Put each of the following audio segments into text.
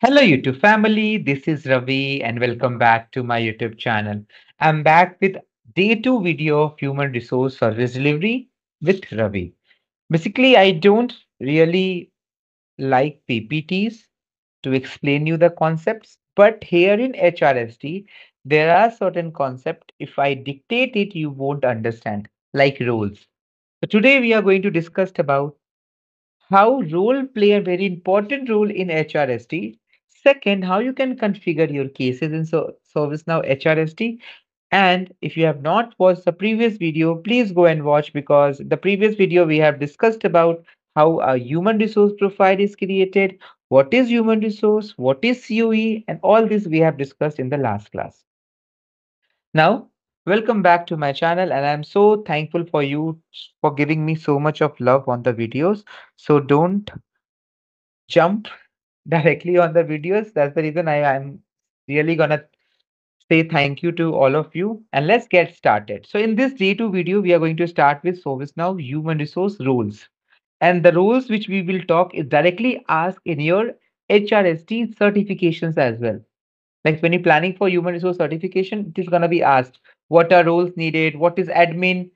Hello, YouTube family. This is Ravi, and welcome back to my YouTube channel. I'm back with day two video of human resource service delivery with Ravi. Basically, I don't really like PPTs to explain you the concepts, but here in HRSD, there are certain concepts. If I dictate it, you won't understand, like roles. So today we are going to discuss about how role play a very important role in HRSD. Second, how you can configure your cases in ServiceNow HRSD. And if you have not watched the previous video, please go and watch because the previous video we have discussed about how a human resource profile is created, what is human resource, what is COE, and all this we have discussed in the last class. Now, welcome back to my channel, and I'm so thankful for you for giving me so much of love on the videos. So don't jump directly on the videos. That's the reason I'm really gonna say thank you to all of you. And let's get started. So in this day 2 video, we are going to start with ServiceNow human resource roles. And the roles which we will talk is directly asked in your HRSD certifications as well. Like when you're planning for human resource certification, it is gonna be asked what are roles needed, what is admin,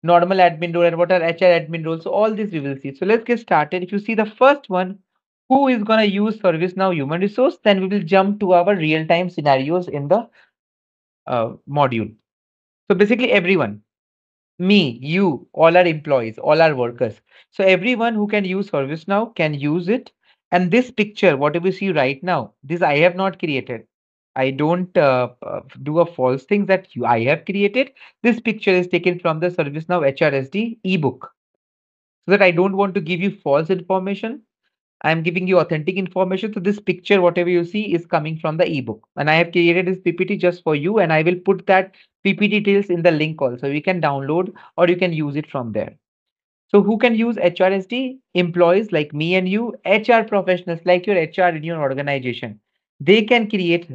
normal admin role, and what are HR admin roles. So all this we will see. So let's get started. If you see the first one, who is going to use ServiceNow human resource, then we will jump to our real-time scenarios in the module. So basically everyone, me, you, all our employees, all our workers. So everyone who can use ServiceNow can use it. And this picture, whatever you see right now, this I have not created. I don't do a false thing that I have created. This picture is taken from the ServiceNow HRSD ebook. So that I don't want to give you false information. I'm giving you authentic information. So this picture, whatever you see, is coming from the ebook. And I have created this PPT just for you, and I will put that PPT details in the link also. You can download or you can use it from there. So who can use HRSD? Employees like me and you, HR professionals like your HR in your organization. They can create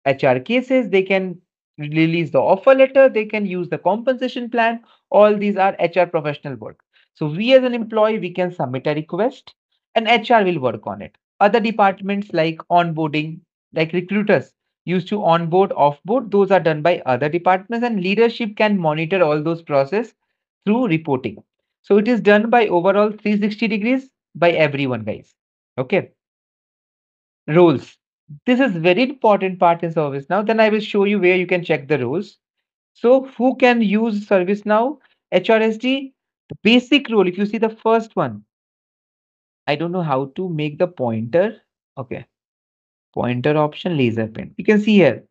HR cases, they can release the offer letter, they can use the compensation plan. All these are HR professional work. So we as an employee, we can submit a request and HR will work on it. Other departments like onboarding, like recruiters used to onboard, offboard, those are done by other departments and leadership can monitor all those process through reporting. So it is done by overall 360 degrees by everyone, guys. Okay. Roles. This is very important part in ServiceNow. Then I will show you where you can check the roles. So who can use ServiceNow HRSD? The basic role, if you see the first one, I don't know how to make the pointer. Okay, pointer option, laser pen. You can see here,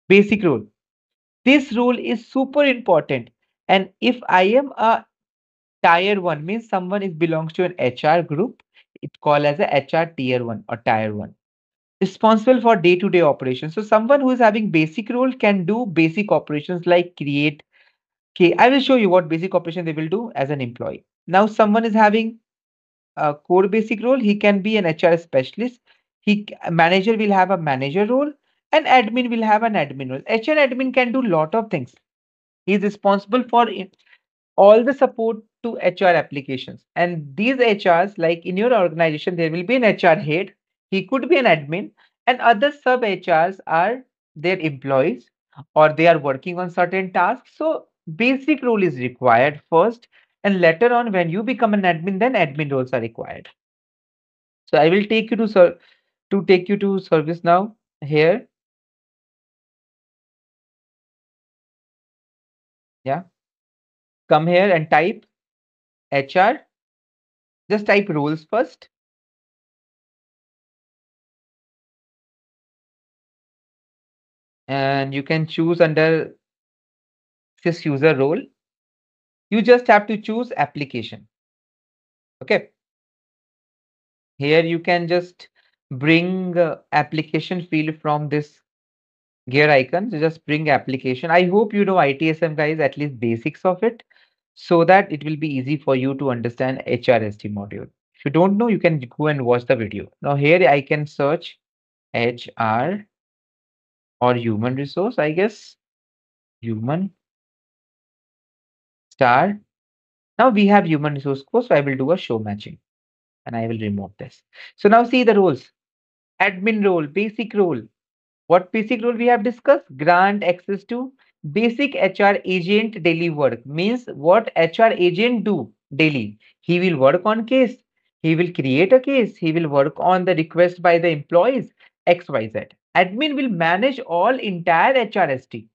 basic role. This role is super important. And if I am a tier one, means someone is belongs to an HR group, it's called as a HR tier one or tier one. Responsible for day-to-day operations. So someone who is having basic role can do basic operations like create. Okay, I will show you what basic operation they will do as an employee. Now, someone is having a core basic role. He can be an HR specialist. Manager will have a manager role, and admin will have an admin role. HR admin can do lot of things. He is responsible for all the support to HR applications. And these HRs, like in your organization, there will be an HR head, he could be an admin, and other sub HRs are their employees or they are working on certain tasks. So basic role is required first, and later on, when you become an admin, then admin roles are required. So I will take you to take you to service now here. Yeah, come here and type HR. Just type roles first, and you can choose under this user role. You just have to choose application. Okay. Here you can just bring application field from this gear icon. So just bring application. I hope you know ITSM guys, at least basics of it, so that it will be easy for you to understand HRSD module. If you don't know, you can go and watch the video. Now here I can search HR or human resource, I guess. Human star. Now we have human resource course, so I will do a show matching and I will remove this. So now see the roles. Admin role, basic role. What basic role we have discussed? Grant access to basic HR agent daily work. Means what HR agent do daily? He will work on case. He will create a case. He will work on the request by the employees XYZ. Admin will manage all entire HRSD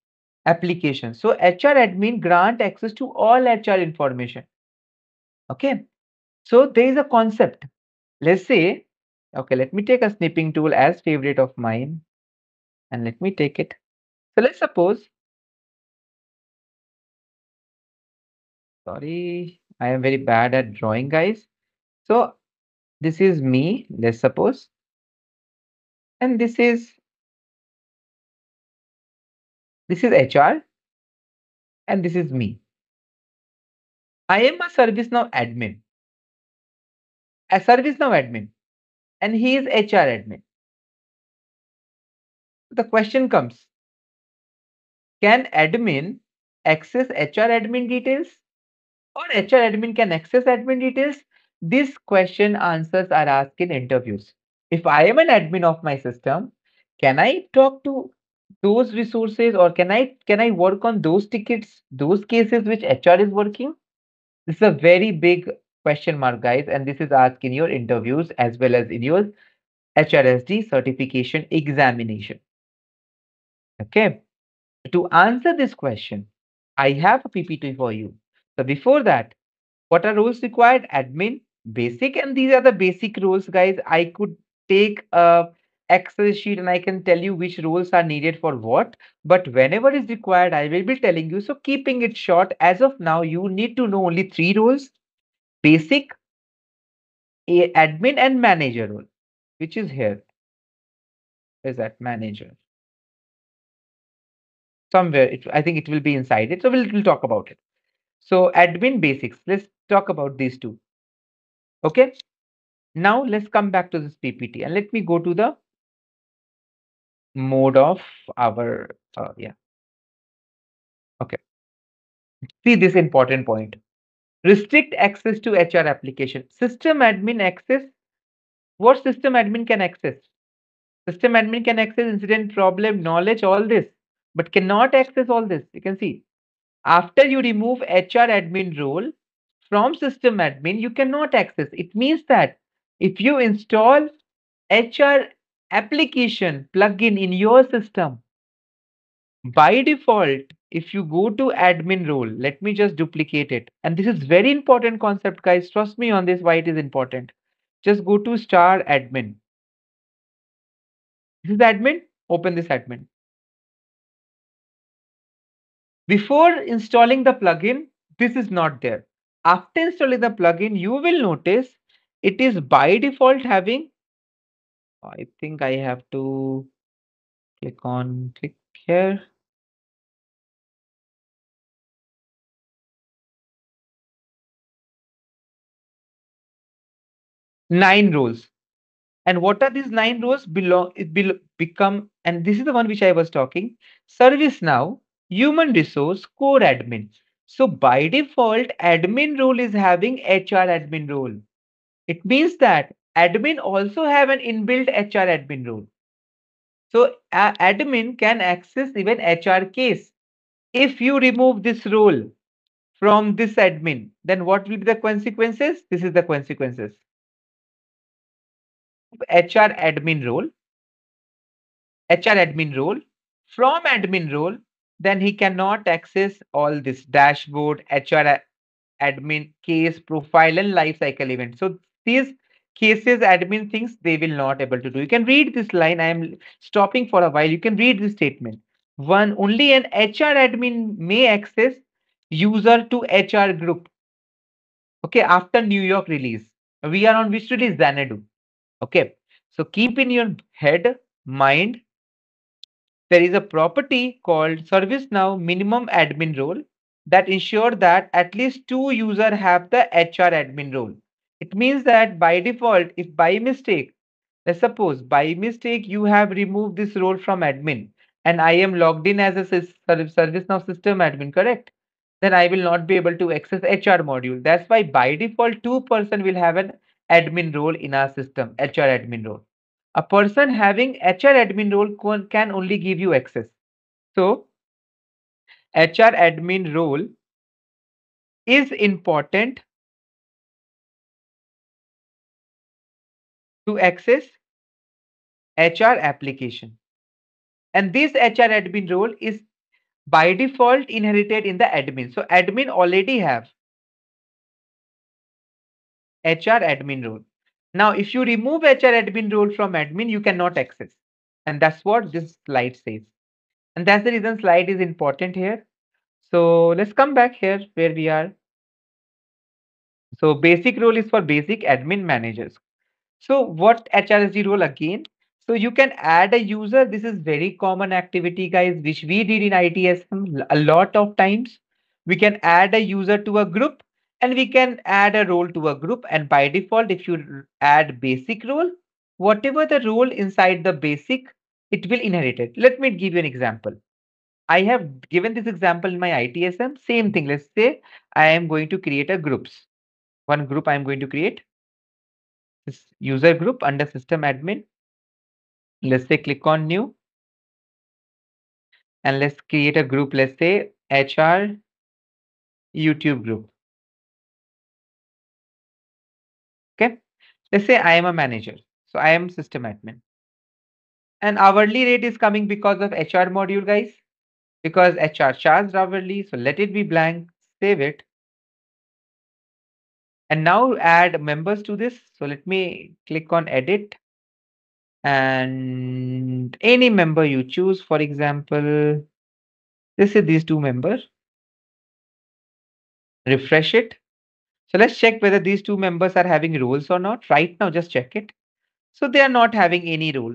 application. So HR admin grant access to all HR information. Okay. So there is a concept. Let's say, okay, let me take a snipping tool as favorite of mine and let me take it. So let's suppose, sorry, I am very bad at drawing, guys. So this is me, let's suppose, and this is HR, and this is me. I am a ServiceNow admin, a ServiceNow admin, and he is HR admin. The question comes: can admin access HR admin details, or HR admin can access admin details? This question answers are asked in interviews. If I am an admin of my system, can I talk to those resources, or can I work on those tickets, those cases which HR is working? This is a very big question mark, guys, and this is asked in your interviews as well as in your HRSD certification examination. Okay. To answer this question, I have a PPT for you. So before that, what are roles required? Admin, basic, and these are the basic roles, guys. I could take a Excel sheet and I can tell you which roles are needed for what. But whenever is required, I will be telling you. So keeping it short, as of now, you need to know only three roles: basic, admin, and manager role, which is here. Is that manager? Somewhere, I think it will be inside it. So we'll talk about it. So admin basics. Let's talk about these two. Okay. Now let's come back to this PPT and let me go to the mode of our yeah. Okay. See this important point. Restrict access to HR application. System admin access. What system admin can access? System admin can access incident, problem, knowledge, all this, but cannot access all this. You can see after you remove HR admin role from system admin, you cannot access. It means that if you install HR application plugin in your system, by default, if you go to admin role, let me just duplicate it. And this is very important concept, guys. Trust me on this, why it is important. Just go to star admin. This is admin. Open this admin. Before installing the plugin, this is not there. After installing the plugin, you will notice it is by default having, I think I have to click here, 9 rows. And what are these 9 rows? Become, and this is the one which I was talking. ServiceNow, human resource, core admin. So by default, admin role is having HR admin role. It means that admin also have an inbuilt HR admin role. So admin can access even HR case. If you remove this role from this admin, then what will be the consequences? This is the consequences. HR admin role, HR admin role. From admin role, then he cannot access all this dashboard, HR admin case, profile, and life cycle event. So these cases, admin things, they will not able to do. You can read this line. I am stopping for a while. You can read this statement. One, only an HR admin may access user to HR group. Okay, after New York release. We are on which release? Xanadu. Okay. So keep in your head, mind, there is a property called ServiceNow minimum admin role that ensure that at least two users have the HR admin role. It means that by default, if by mistake, let's suppose by mistake you have removed this role from admin and I am logged in as a ServiceNow system admin, correct? Then I will not be able to access HR module. That's why by default, two-person will have an admin role in our system, HR admin role. A person having HR admin role can only give you access. So HR admin role is important to access HR application. And this HR admin role is by default inherited in the admin. So admin already have HR admin role. Now, if you remove HR admin role from admin, you cannot access. And that's what this slide says. And that's the reason slide is important here. So let's come back here where we are. So basic role is for basic admin managers. So what HRSD role again? So you can add a user. This is very common activity, guys, which we did in ITSM a lot of times. We can add a user to a group and we can add a role to a group. And by default, if you add basic role, whatever the role inside the basic, it will inherit it. Let me give you an example. I have given this example in my ITSM. Same thing. Let's say I am going to create a groups. One group I am going to create this user group under system admin. Let's say click on new and let's create a group. Let's say HR YouTube group. Okay. Let's say I am a manager. So I am system admin. And hourly rate is coming because of HR module, guys. Because HR charged hourly. So let it be blank. Save it. And now add members to this. So let me click on edit and any member you choose. For example, this is these two members. Refresh it. So let's check whether these two members are having roles or not. Right now, just check it. So they are not having any role.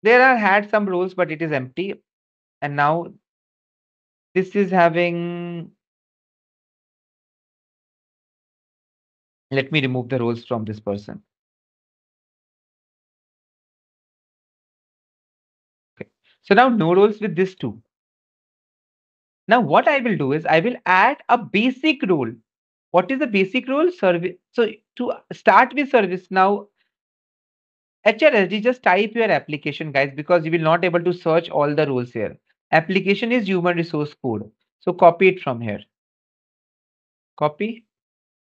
There are had some roles, but it is empty. And now this is having, let me remove the roles from this person. Okay. So now no roles with this two. Now what I will do is I will add a basic role. What is the basic role? Service. So to start with service now, HRSD, just type your application, guys, because you will not able to search all the roles here. Application is human resource code. So copy it from here. Copy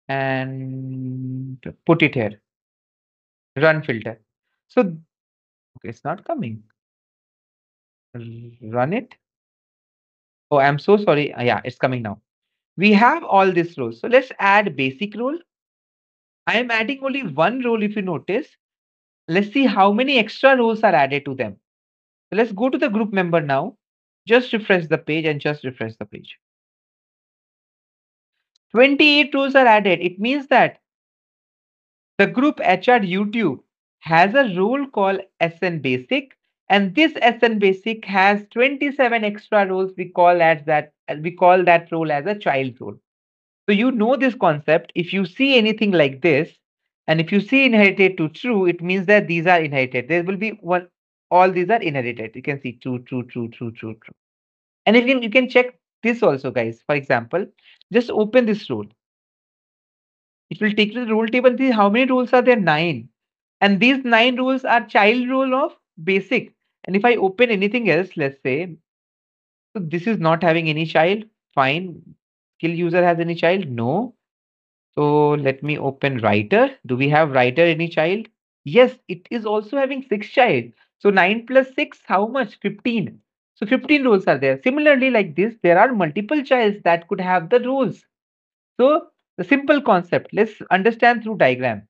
and put it here. Run filter. So okay, it's not coming. Run it. Oh, I'm so sorry. Yeah, it's coming now. We have all these roles. So let's add basic role. I am adding only one role if you notice. Let's see how many extra roles are added to them. So let's go to the group member now. Just refresh the page and just refresh the page. 28 roles are added. It means that the group HR YouTube has a role called SN Basic, and this SN Basic has 27 extra roles. We call that role as a child role. So you know this concept. If you see anything like this, and if you see inherited to true, it means that these are inherited. There will be one. All these are inherited. You can see true, true, true, true, true, true. And you can check this also, guys. For example, just open this role. It will take you to the rule table. See how many rules are there? 9. And these 9 rules are child rule of basic. And if I open anything else, let's say, so this is not having any child. Fine. Skill user has any child? No. So let me open writer. Do we have writer any child? Yes, it is also having 6 child. So 9 plus 6, how much? 15. So 15 rules are there. Similarly, like this, there are multiple childs that could have the rules. So the simple concept, let's understand through diagram.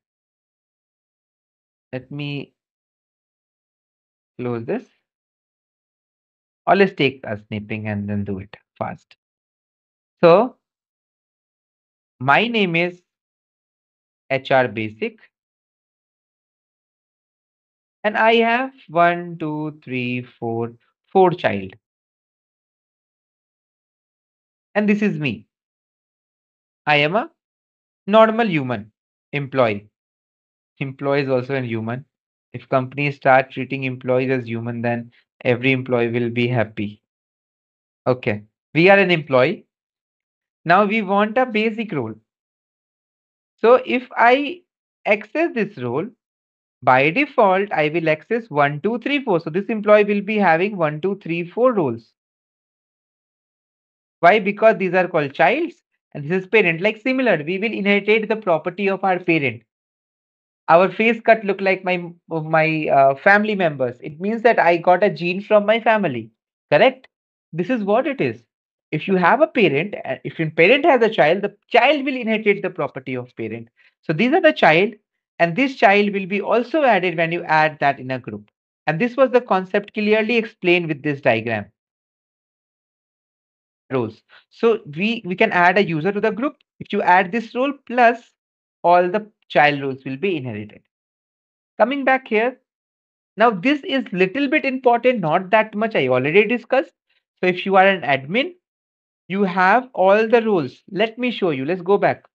Let me close this. Or let's take a snipping and then do it fast. So my name is HR Basic and I have 1, 2, 3, 4, 4 child. And this is me. I am a normal human employee. Employee is also a human. If companies start treating employees as human, then every employee will be happy. Okay. We are an employee. Now we want a basic role. So if I access this role, By default, I will access 1, 2, 3, 4. So this employee will be having 1, 2, 3, 4 roles. Why? Because these are called childs and this is parent. Like similar, we will inherit the property of our parent. Our face cut look like my family members. It means that I got a gene from my family. Correct? This is what it is. If you have a parent, if your parent has a child, the child will inherit the property of parent. So these are the child, and this child will be also added when you add that in a group. And this was the concept clearly explained with this diagram. Roles. So we can add a user to the group. If you add this role plus all the child roles will be inherited. Coming back here, now this is little bit important, not that much I already discussed. So if you are an admin, you have all the roles. Let me show you. Let's go back.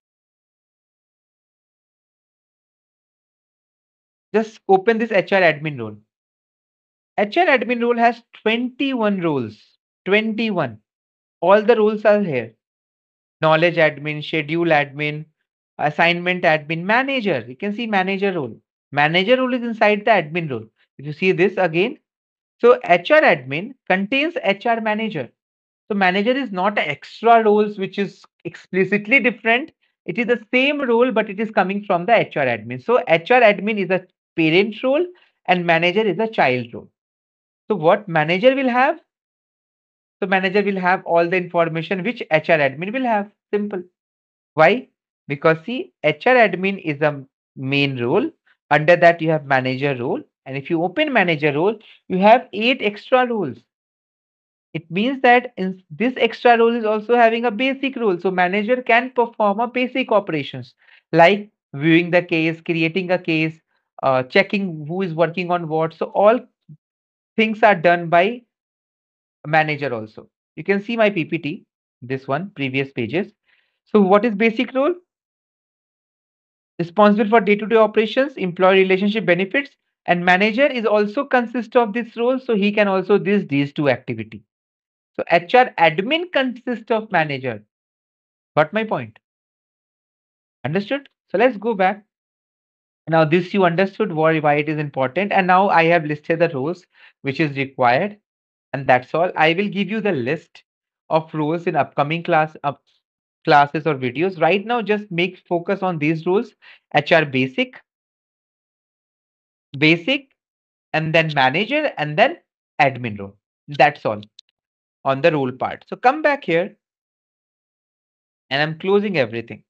Just open this HR admin role. HR admin role has 21 roles. 21. All the roles are here. Knowledge admin, schedule admin, assignment admin, manager. You can see manager role. Manager role is inside the admin role. If you see this again, so HR admin contains HR manager. So manager is not an extra roles which is explicitly different. It is the same role, but it is coming from the HR admin. So HR admin is a parent role and manager is a child role. So what manager will have? So manager will have all the information which HR admin will have. Simple. Why? Because see, HR admin is a main role. Under that, you have manager role. And if you open manager role, you have 8 extra roles. It means that in this extra role is also having a basic role. So manager can perform a basic operations like viewing the case, creating a case, checking who is working on what. So all things are done by manager also. You can see my PPT, this one, previous pages. So what is basic role? Responsible for day-to-day operations, employee relationship benefits, and manager is also consist of this role. So he can also these two activity. So HR admin consists of manager. Got my point? Understood? So let's go back. Now this you understood why it is important. And now I have listed the roles which is required. And that's all. I will give you the list of roles in upcoming classes or videos. Right now, just make focus on these roles. HR basic, and then manager, and then admin role. That's all on the role part. So come back here and I'm closing everything.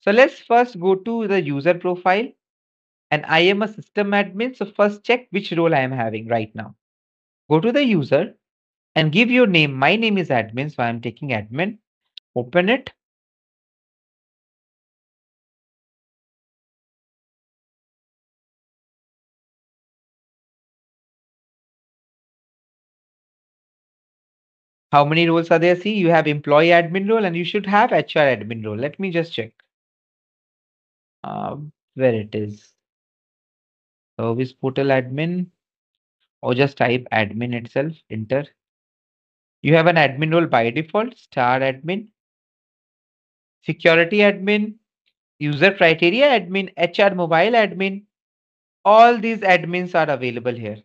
So let's first go to the user profile and I am a system admin. So first check which role I am having right now. Go to the user and give your name. My name is admin, so I'm taking admin. Open it. How many roles are there? See, you have employee admin role and you should have HR admin role. Let me just check where it is. Service portal admin or just type admin itself, enter. You have an admin role by default, star admin, security admin, user criteria admin, HR mobile admin. All these admins are available here.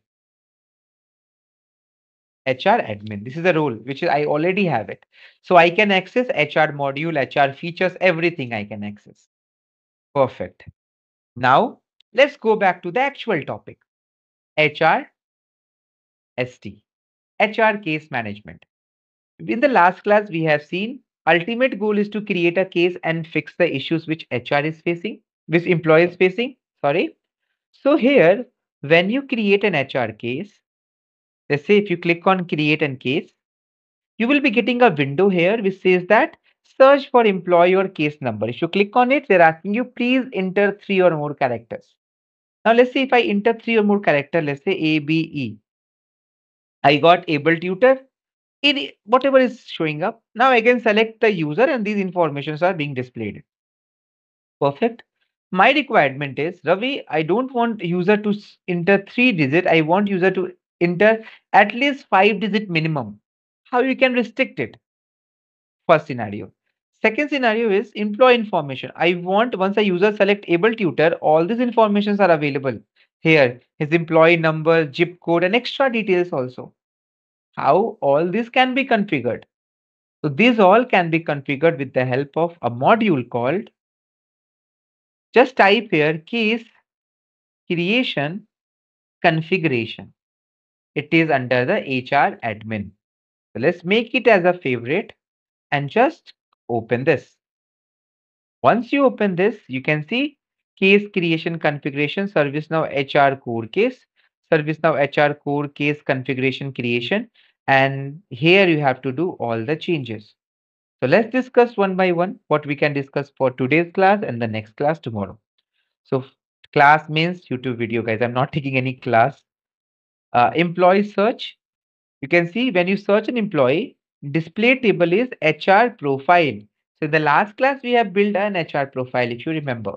HR admin. This is a role which I already have it. So I can access HR module, HR features, everything I can access. Perfect. Now let's go back to the actual topic. HRSD, HR case management. In the last class, we have seen ultimate goal is to create a case and fix the issues which HR is facing, which employee is facing. Sorry. So here, when you create an HR case, let's say if you click on create an case, you will be getting a window here which says that search for employee or case number. If you click on it, they're asking you please enter 3 or more characters. Now let's say if I enter 3 or more characters, let's say ABE. I got able tutor. Whatever is showing up. Now I can select the user and these informations are being displayed. Perfect. My requirement is Ravi, I don't want user to enter 3 digit. I want user to enter at least 5 digit minimum. How you can restrict it? First scenario. Second scenario is employee information. I want once a user select able tutor, all these informations are available. Here, his employee number, zip code, and extra details also. How all this can be configured? So these all can be configured with the help of a module called, just type here, case creation configuration. It is under the HR admin. So let's make it as a favorite and just open this. Once you open this, you can see case creation configuration, ServiceNow HR core case, ServiceNow HR core case configuration creation. And here you have to do all the changes. So let's discuss one by one what we can discuss for today's class and the next class tomorrow. So class means YouTube video, guys. I'm not taking any class. Employee search. You can see when you search an employee, display table is HR profile. So in the last class, we have built an HR profile, if you remember.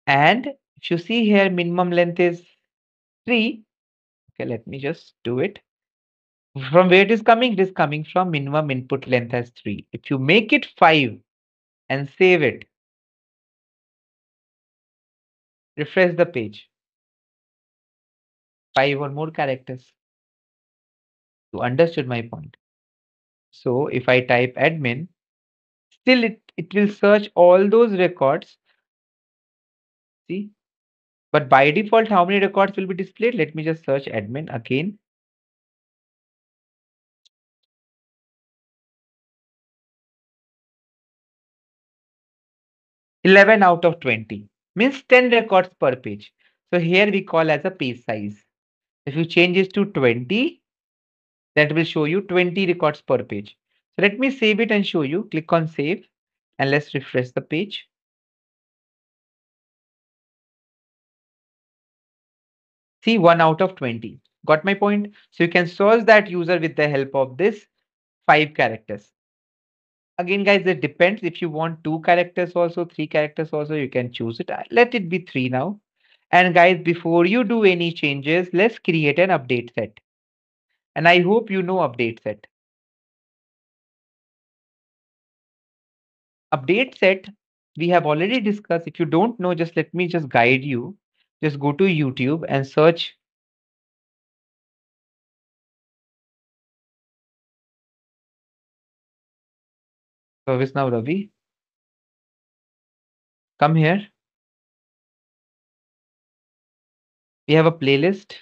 And if you see here, minimum length is 3. Okay, let me just do it. From where it is coming? It is coming from minimum input length as 3. If you make it 5 and save it, refresh the page. 5 or more characters. You understood my point. So if I type admin, still it will search all those records. See? But by default, how many records will be displayed? Let me just search admin again. 11 out of 20 means 10 records per page. So here we call as a page size. If you change this to 20, that will show you 20 records per page. So let me save it and show you. Click on save and let's refresh the page. See, 1 out of 20. Got my point? So you can search that user with the help of this 5 characters. Again, guys, it depends. If you want 2 characters also, 3 characters also, you can choose it. Let it be 3 now. And guys, before you do any changes, let's create an update set. And I hope you know update set. Update set, we have already discussed. If you don't know, just let me just guide you. Just go to YouTube and search ServiceNow Ravi. Come here. We have a playlist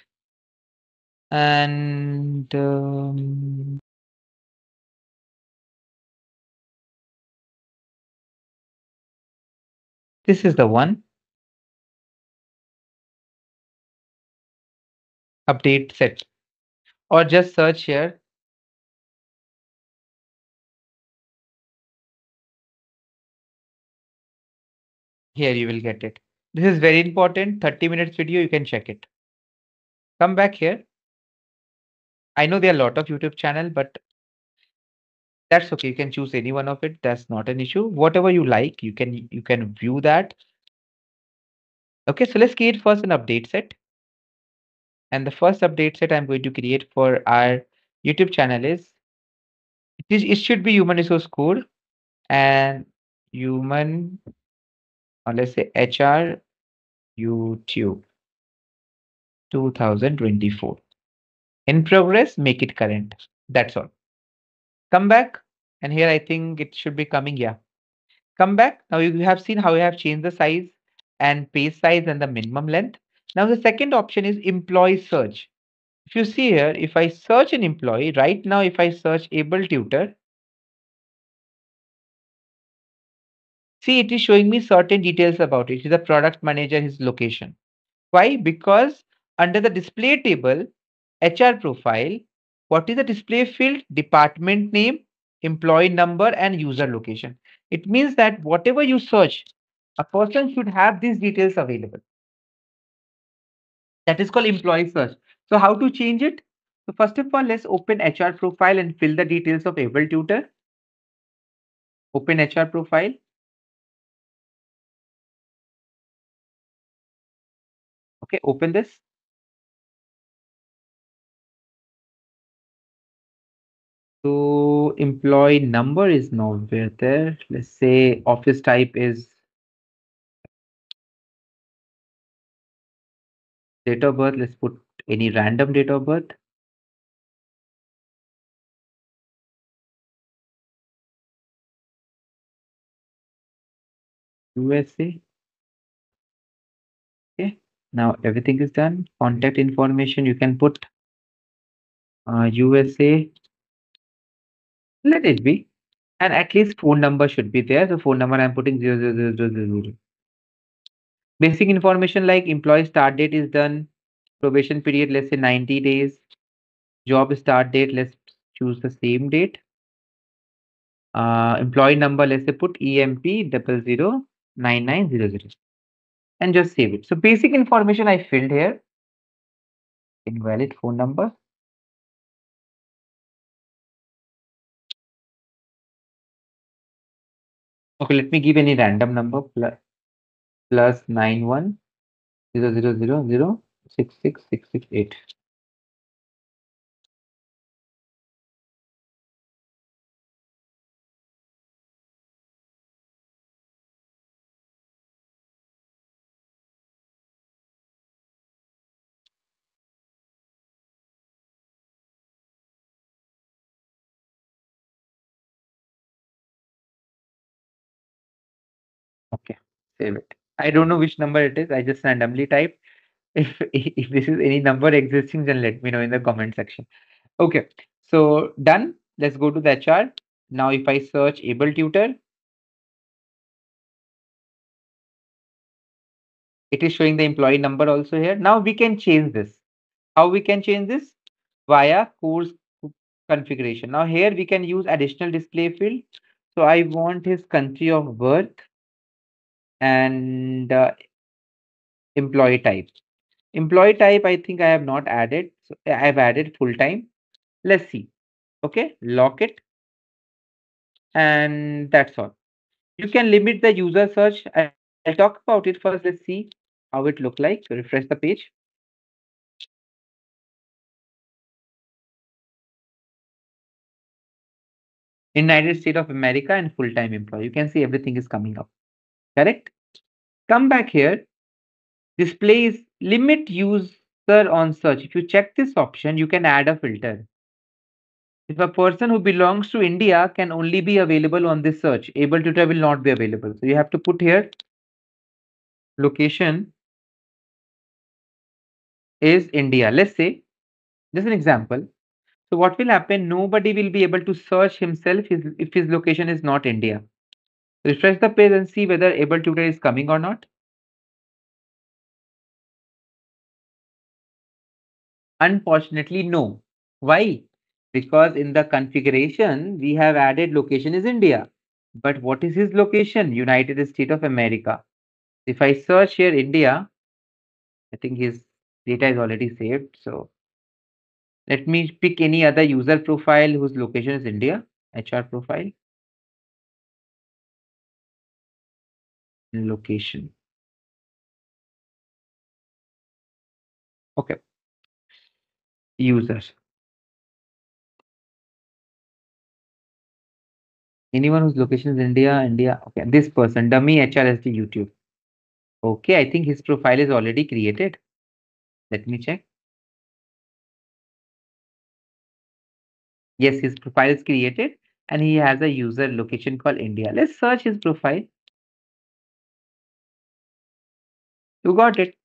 and this is the one, update set. Or just search here. Here you will get it. This is very important. 30 minutes video, you can check it. Come back here. I know there are a lot of YouTube channel, but that's okay. You can choose any one of it. That's not an issue. Whatever you like, you can view that. Okay, so let's create first an update set. And the first update set I'm going to create for our YouTube channel is it should be human resource core and human, or let's say HR YouTube 2024. In progress, make it current. That's all. Come back. And here I think it should be coming. Yeah. Come back. Now you have seen how I have changed the size and page size and the minimum length. Now the second option is employee search. If you see here, if I search an employee right now, if I search able tutor, see it is showing me certain details about it. He's a product manager, his location. Why? Because under the display table, HR profile, what is the display field? Department name, employee number, and user location. It means that whatever you search, a person should have these details available. That is called employee search. So how to change it? So first of all, let's open HR profile and fill the details of able tutor. Open HR profile. Okay, open this. So employee number is nowhere there. Let's say office type is Date of birth, let's put any random date of birth. USA. Okay. Now everything is done. Contact information, you can put USA. Let it be. And at least phone number should be there. So phone number I'm putting 00000. Basic information like employee start date is done. Probation period, let's say 90 days. Job start date, let's choose the same date. Employee number, let's say put EMP 009900 and just save it. So basic information I filled here. Invalid phone number. Okay, let me give any random number plus 910000666668. Okay, save it. I don't know which number it is. I just randomly typed. If this is any number existing, then let me know in the comment section. Okay, so done. Let's go to the HR. Now, if I search able tutor, it is showing the employee number also here. Now we can change this. How we can change this? Via course configuration. Now here we can use additional display field. So I want his country of birth and employee type. Employee type, I think I have not added. So I have added full time. Let's see. Okay, lock it. And that's all. You can limit the user search. I'll talk about it first. Let's see how it look like. Refresh the page. United States of America and full-time employee. You can see everything is coming up. Correct? Come back here. Displays limit user on search. If you check this option, you can add a filter. If a person who belongs to India can only be available on this search, able to travel will not be available. So you have to put here location is India. Let's say, just an example. So what will happen? Nobody will be able to search himself if his location is not India. Refresh the page and see whether able tutor is coming or not. Unfortunately, no. Why? Because in the configuration, we have added location is India. But what is his location? United States of America. If I search here India, I think his data is already saved. So let me pick any other user profile whose location is India. HR profile, location. Okay. User. Anyone whose location is India, India. Okay. This person, dummy HRSD YouTube. Okay. I think his profile is already created. Let me check. Yes, his profile is created and he has a user location called India. Let's search his profile. You got it.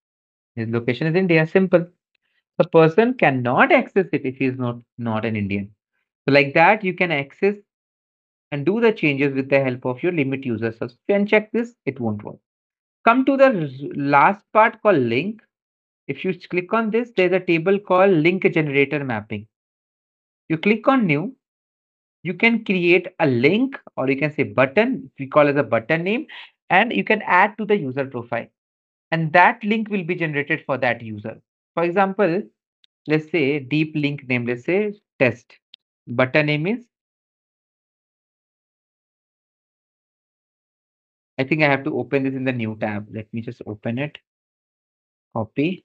His location is India. Simple. The person cannot access it if he is not an Indian. So like that, you can access and do the changes with the help of your limit user search. If you uncheck this, it won't work. Come to the last part called link. If you click on this, there's a table called link generator mapping. You click on new, you can create a link or you can say button, we call it a button name, and you can add to the user profile. And that link will be generated for that user. For example, let's say deep link name, let's say test. Button name is, I think I have to open this in the new tab. Let me just open it, copy,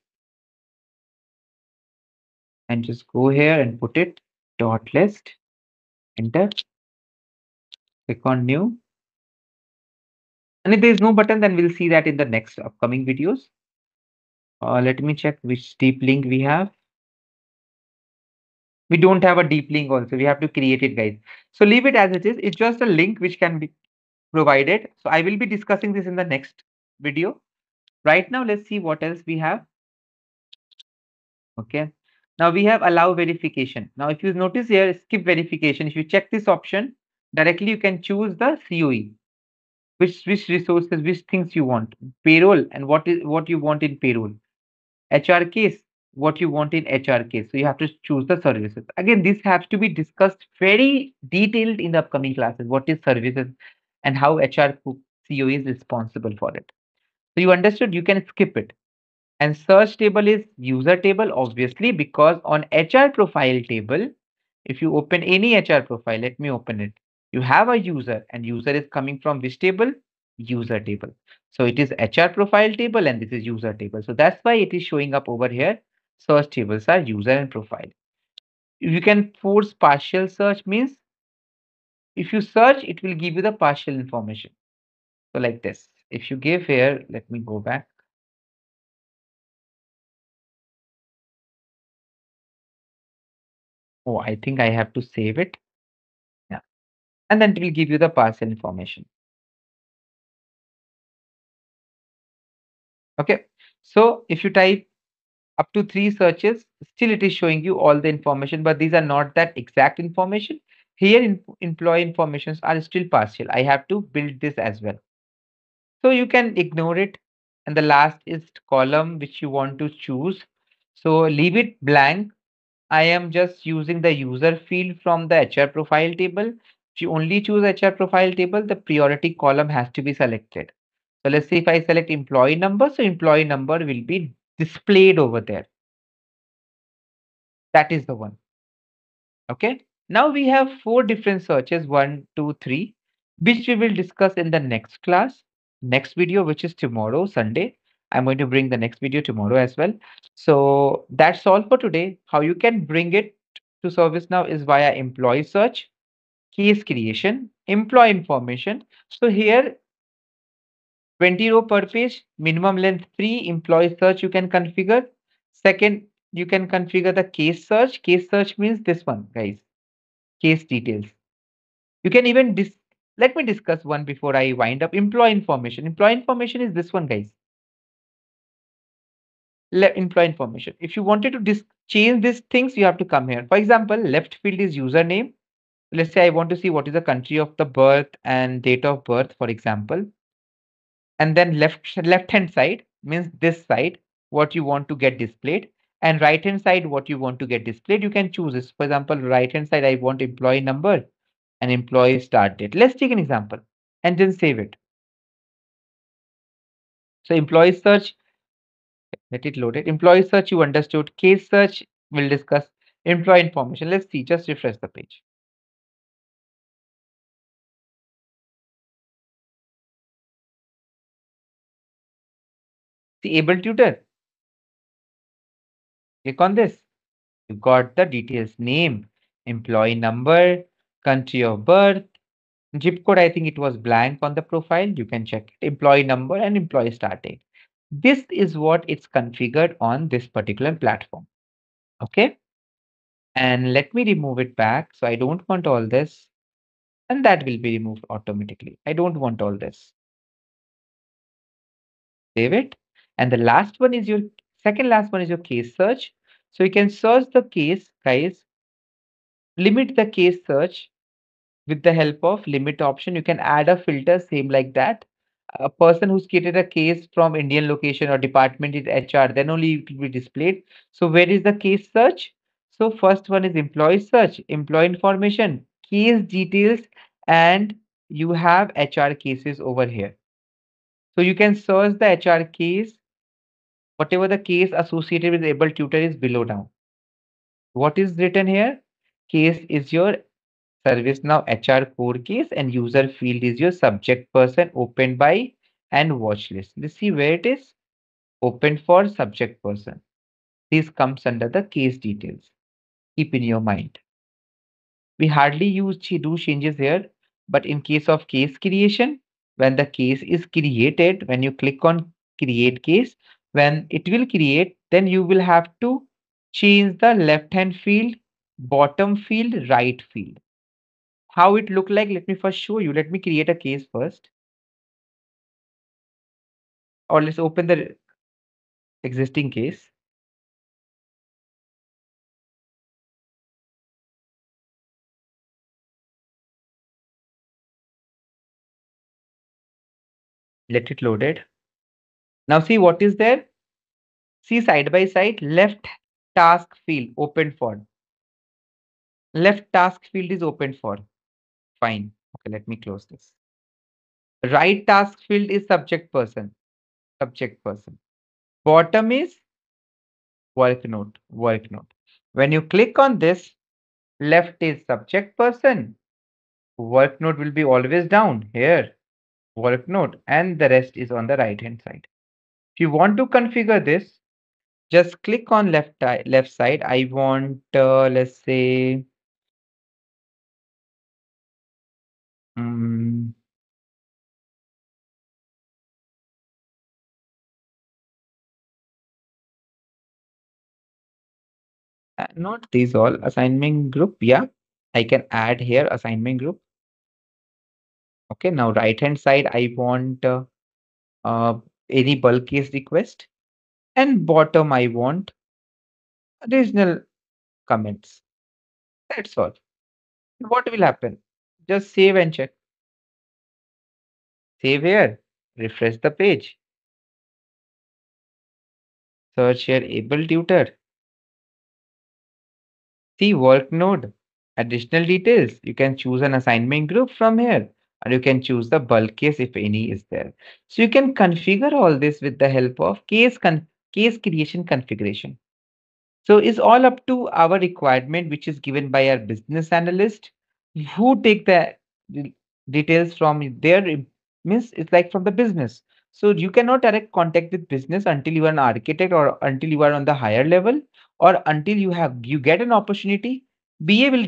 and just go here and put it dot list, enter, click on new. And if there is no button, then we'll see that in the next upcoming videos. Let me check which deep link we have. We don't have a deep link also. We have to create it, guys. So leave it as it is. It's just a link which can be provided. So I will be discussing this in the next video. Right now, let's see what else we have. Okay. Now we have allow verification. Now, if you notice here, skip verification. If you check this option, directly you can choose the COE, which resources, which things you want, payroll, and what you want in payroll. HR case, what you want in HR case. So you have to choose the services. Again, this has to be discussed very detailed in the upcoming classes. What is services and how HR CO is responsible for it. So you understood, you can skip it. And search table is user table, obviously, because on HR profile table, if you open any HR profile, let me open it. You have a user, and user is coming from which table? User table. So it is HR profile table, and this is user table. So that's why it is showing up over here. Search tables are user and profile. You can force partial search, means if you search, it will give you the partial information. So like this. If you give here, let me go back. Oh, I think I have to save it. Yeah. And then it will give you the partial information. Okay. So if you type up to 3 searches, still it is showing you all the information, but these are not that exact information. Here, employee informations are still partial. I have to build this as well. So you can ignore it. And the last is column which you want to choose. So leave it blank. I am just using the user field from the HR profile table. If you only choose HR profile table, the priority column has to be selected. So let's see if I select employee number. So employee number will be displayed over there. That is the one. Okay. Now we have 4 different searches, one, two, three, which we will discuss in the next class, next video, which is tomorrow, Sunday. I'm going to bring the next video tomorrow as well. So that's all for today. How you can bring it to ServiceNow is via employee search, case creation, employee information. So here 20 row per page, minimum length 3, employee search you can configure. Second, you can configure the case search. Case search means this one, guys, case details. You can even let me discuss one before I wind up. Employee information. Employee information is this one, guys. Employee information. If you wanted to change these things, you have to come here. For example, left field is username. Let's say I want to see what is the country of the birth and date of birth, for example. And then left hand side means this side, what you want to get displayed. And right hand side, what you want to get displayed. You can choose this. For example, right hand side, I want employee number and employee start date. Let's take an example and then save it. So employee search, let it load it. Employee search, you understood. Case search, we'll discuss. Employee information. Let's see, just refresh the page. See, able tutor. Click on this. You got the details, name, employee number, country of birth, zip code. I think it was blank on the profile. You can check it. Employee number and employee start date. This is what it's configured on this particular platform. Okay. And let me remove it back. So I don't want all this. And that will be removed automatically. I don't want all this. Save it. And the last one is your second last one is your case search. So you can search the case, guys. Limit the case search with the help of limit option. You can add a filter, same like that. A person who's created a case from Indian location or department is HR, then only it will be displayed. So where is the case search? So first one is employee search, employee information, case details, and you have HR cases over here. So you can search the HR case, whatever the case associated with able tutor is below now. What is written here? Case is your ServiceNow HR core case and user field is your subject person opened by and watch list. Let's see where it is. Open for subject person. This comes under the case details. Keep in your mind. We hardly do changes here, but in case of case creation, when the case is created, when you click on create case, When it will create, then you will have to change the left hand field, bottom field, right field. How it look like? Let me first show you. Let me create a case first, or let's open the existing case. Let it loaded. Now see what is there. See side by side, left task field open for. Left task field is open for. Fine. Okay, let me close this. Right task field is subject person. Subject person. Bottom is work note. Work note. When you click on this, left is subject person. Work note will be always down here. Work note, and the rest is on the right hand side. If you want to configure this, just click on left side. I want, let's say, mm, not these all assignment group. Yeah, I can add here assignment group. Okay, now right hand side, I want uh, any bulk case request, and bottom I want additional comments. That's all. What will happen? Just save and check. Save here. Refresh the page. Search here able tutor. See work node. Additional details. You can choose an assignment group from here, or you can choose the bulk case if any is there. So you can configure all this with the help of case creation configuration. So it's all up to our requirement, which is given by our business analyst, who take the de- details from their means it's like from the business. So you cannot direct contact with business until you are an architect or until you are on the higher level or until you get an opportunity. BA will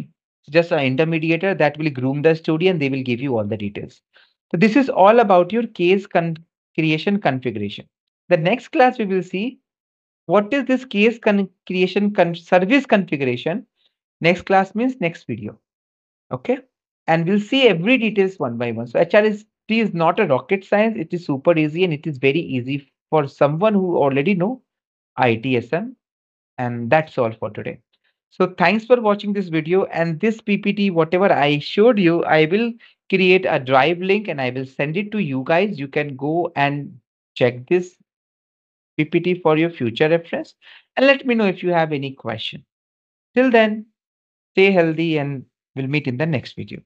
just an intermediator that will groom the story and they will give you all the details. So this is all about your creation configuration. The next class we will see what is this creation service configuration? Next class means next video. Okay. And we'll see every details one by one. So HRSD is not a rocket science. It is super easy and it is very easy for someone who already know ITSM. And that's all for today. So thanks for watching this video and this PPT, whatever I showed you, I will create a drive link and I will send it to you guys. You can go and check this PPT for your future reference and let me know if you have any question. Till then, stay healthy and we'll meet in the next video.